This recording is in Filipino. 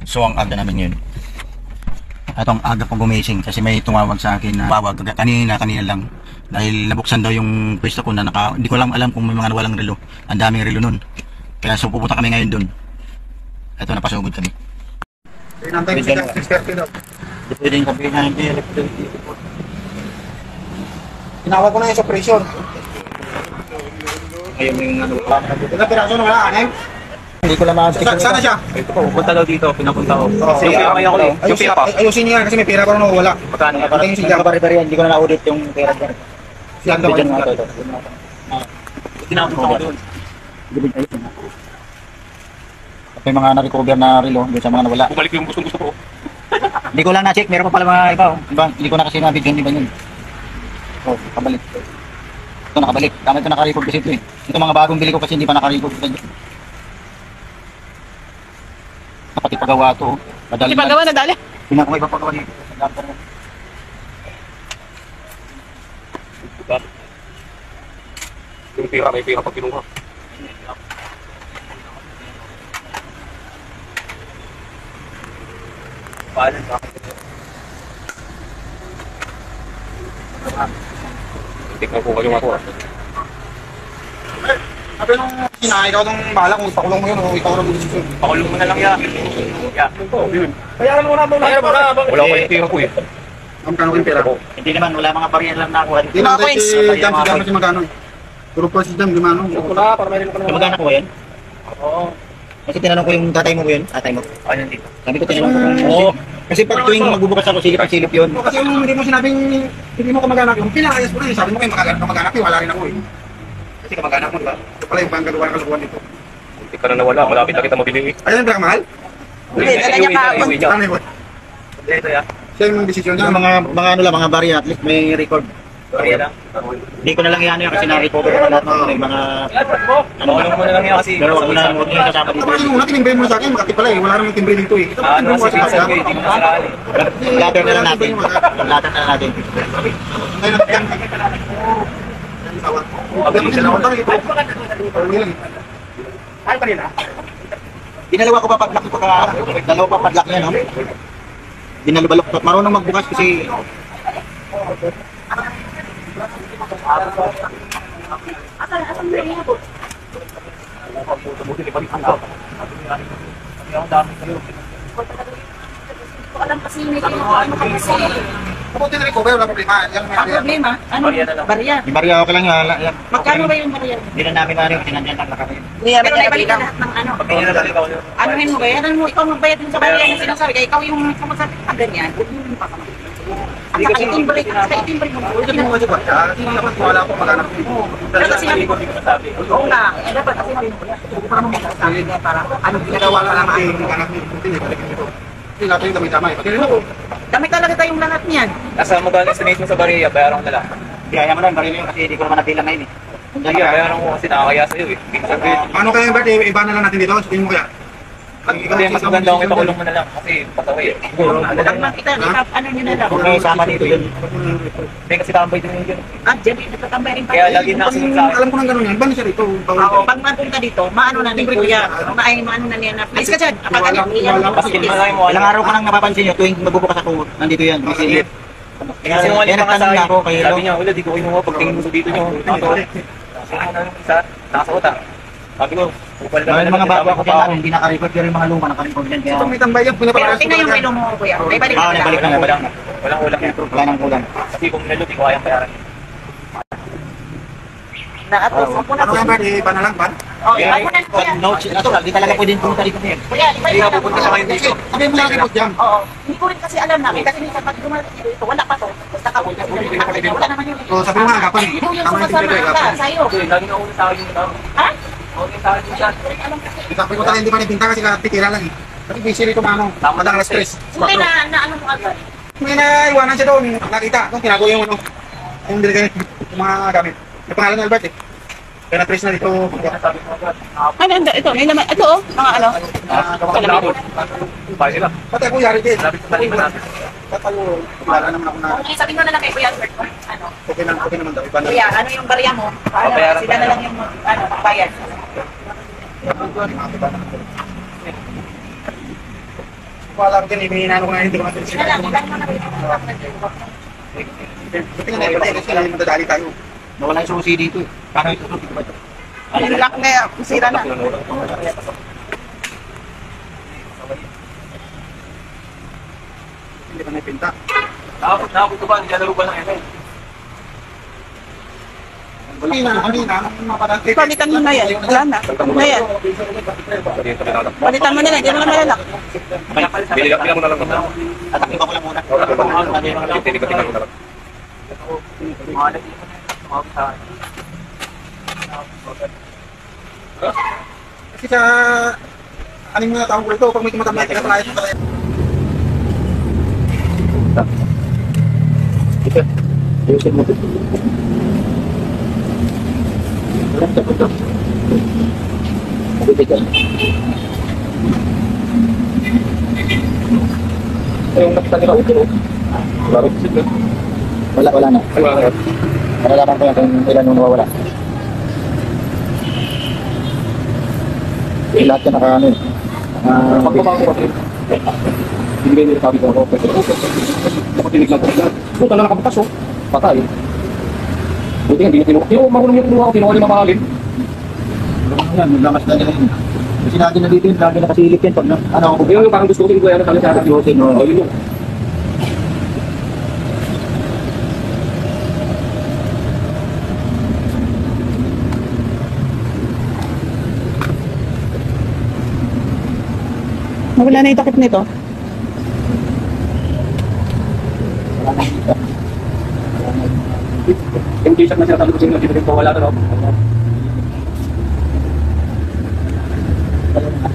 So ang aga namin yun. At ang aga ko gumising kasi may tumawag sa akin na bawag kanina lang. Dahil nabuksan daw yung pwesto ko na hindi ko lang alam kung may mga walang relo. Ang daming relo nun. Kaya so pupunta kami ngayon dun. Ito napasugod kami. Nantay ko siya 6:30 daw. Hindi pwedeng sabihin na hindi. Tinawag ko na yung operation. Ngayon yung ano. Pinaso na wala, anay? Hindi ko lang makakita. Sana siya? Ito po, punta daw dito, pinapunta ko. Kasi ngayon ko yung pira pa. Ayusin niya kasi may pira pa rin wala. Magkano? Patayin si Jam. Hindi ko na na-audit yung pera dyan. Si Jam daw. Tinapunta ko doon. May mga na-recover na relo doon sa mga nawala. Bumalik yung gusto ko. Hindi ko lang na-check, meron pa pala mga iba. Hindi ko na kasi na-video yung iba yun. Oh, kabalik. Ito nakabalik. Tama ito naka-record kasi ito eh. Ito mga bagong bili ko kasi hindi pa naka-record. Pati pagawa to. Pati pagawa na dali. Hindi ko iba pagawa dito. Yung pira, may pira pag kinuha. Paano sa akin? Tignan ko kayo ako. Sabi nung ikaw nung bahala kung pakulong mo yun o ikaw nung desisyon. Pakulong mo na lang yan. Yun. Bayaran mo na. Wala ko yung pira ko eh. Ang kano yung pera ko? Hindi naman, wala mga barya lang na ako. Hindi na si Jam si magkano eh. Puro po si Jam, gimano? Wala, para mayroon ko na. Magkano ko yan? Oo. Kasi tinanong ko yung tatay mo yun, tatay mo. Ano dito? Sabi ko tinanong ko kung... Oo. Kasi pag tuwing magbubukas ako, silip yun. Kasi yung hindi mo sinabing hindi mo kamag-anak yung pinakayas mo rin. Sabi mo kayo kamag-anak yung wala rin ako eh. Kasi kamag-anak mo, di ba? Ito pala yung panggaluan ng kalukuhan dito. Hindi ka na nawala, malapit na kita mabili. Ayun yung pinakamahal? Hindi, dala niya kahapon. Ano yun? Ito ya. Siya yung desisyon niya. Yung mga ano lang, mga barya, at least may record. Barya lang. Hindi ko na lang yan kasi na-recover ko lahat ng mga... Ano mo na lang yan kasi. Pero wag na yung kasama dito. Kasi una tinimbre mo sa akin, makati pala eh. Wala namang timbre dito eh. Ano kasi pinsan ko, hindi mo nasiraan eh. Later na lang natin. Later na lang natin. Dinalawa ko pa padlock ito ka. Dalawa pa padlock niya, no? Dinalubalok. Marunong magbukas kasi... Alam kasi may ano kasi. Kamuti na recover, wala problema. Ang problema, ano? Barya. Yung barya, okay lang yan. Magkano ba yung barya? Hindi na namin ano yung sinandyan lang nakakaya. Pero naibalik ka lahat ng ano. Anuhin mo, bayaran mo, ikaw magbayad dun sa barya na sinasabi. Kaya ikaw yung sumasabi, ganyan. Huwag mo yung pakama. Ang naka-itimbre mo. Ito mo nga diba? Hindi dapat wala akong mag-anak. Pero kasi sinabi ko, oo nga, dapat kasi sinabi mo, para mo magsasabi niya para anong ginagawa ka naman. Mag-anak mo. Hindi natin yung damit tama eh. Pati rin ako. Damit talaga tayong lahat niyan. Nasa magkano estimate mo sa Barya, bayaran ko na lang. Kaya mo lang, barya yun kasi hindi ko naman nabilang ngayon eh. Sige, bayaran ko kasi nakakaya sa'yo eh. Ano kaya yung birthday? Iba na lang natin dito. Sabihin mo kaya. Hindi, mas maganda kung ipakulong mo na lang kasi pataway eh. Pag makita, ano nyo na lang. Kung may sama dito yun. Hindi kasi tambay din yun. Ah, dyan, natatambay rin pa. Kaya lagi na kasi sa akin. Alam ko nang gano'n yan. Ban siya rito. Oo, pag mapunta dito, maano na ni Kuya. Maano na niya na. Please ka dyan. Pag ano, Paskin mo lang mo. Ilang araw ko nang napapansin nyo, tuwing magbubukas ako, nandito yan. Kasi Kasi yung yan mga ang tanong sa ako kay sabi niya, wala, di ko kinuha pagtingin mo sa dito niyo. Isa, nakasakot ah. Sabi ko, upal Dahil mga bago ako dyan namin, hindi naka-record pero yung mga luma naka-record yan. Kaya Ito may tambay yan. pero tingnan yung menu mo, Kuya. May balik na balik lang. na. Walang ulang yan. Wala nang kulang. Kasi kung nilo, di ko kayang bayaran. Na at least, ako na. Ano kaya birthday? Iba na lang, ban? Oh, ako na, Kuya. No, di talaga pwedeng pumunta dito ngayon. Kuya, iba Hindi yung nga pupunta sa kayo dito. Sabihin mo lang kay Boss Jam. Oo. Hindi ko rin kasi alam namin. Kasi minsan pag dumating dito, wala pa to. Basta ka, wala naman yun. So sabi mo nga, kapan. Ikaw yung Tama yung sumasama timbre ka, kapan. sa'yo. Kasi lagi na ulo sa akin yung tao. Ha? Ulo sa akin siya. Sabi ko talaga hindi pa nagpinta kasi titira lang eh. Kasi busy rito mano. Madang alas 3. Hindi na ano mo agad. May naiwanan siya doon. Nakita. Doon tinago yung ano. Yung delikay. Yung mga gamit. May pangalan ng Albert eh. Kaya na-trace na dito. Sabi ko agad. Ano, ito, may naman, ito oh, mga ano. Labot. Bahay sila. Pati ako yari din. Lapit sa taliban natin. Pati ako, wala naman ako na Okay, sabi mo na lang kay Kuya Albert, ano. okay naman daw. Iba na. Kuya, ano yung barya mo? Ano, Babayaran sila ko na na lang yung ano, bayad. wala ko dyan, iminano ko na hindi ko natin Sila lang, ilan mo na rin. Buti nga na ipatay kasi kailangan madadali tayo. Nawala yung susi dito eh. Paano ito? Dito ba ito? Yung lock na, sira na. Hindi pa na ipinta. Nakapot ko ba? Nilalaro ba ng ML? Kanina, nung mapadante. Palitan mo na yan. Wala na. Ano na yan? Palitan mo na yan. Hindi mo na malalak. Bilang mo na lang. Atakin ko lang muna. Tinigatin mo na lang. Kasi sa aning mga taong ko ito, pag may tumatamay, pinapalaya sa talaga. Ito. Ayusin mo ito. Walang tapos ito. Mabibigan. Yung nakita nila ito. Wala na. Malalaman ko yan kung ilan yung nawawala. Lahat yan naka ano eh. Pagbabago ko kasi. Binigay nila sabi ko ako. Ako tinignan ko. Puta na nakabukas oh. Patay. Buti hindi niya kinuha. Yung marunong yung kinuha ko, kinuha niya mamahalin. Yan, lakas na nila yun. Kasi lagi na dito yun, lagi nakasilip yan. Pag na, ano ako. Yung parang gusto ko yung ano talaga sa akin. no? Yun yung. Wala na yung takip nito. Yung t-shirt na sinasabi ko sa'yo, hindi ko wala na, no? Ayun na.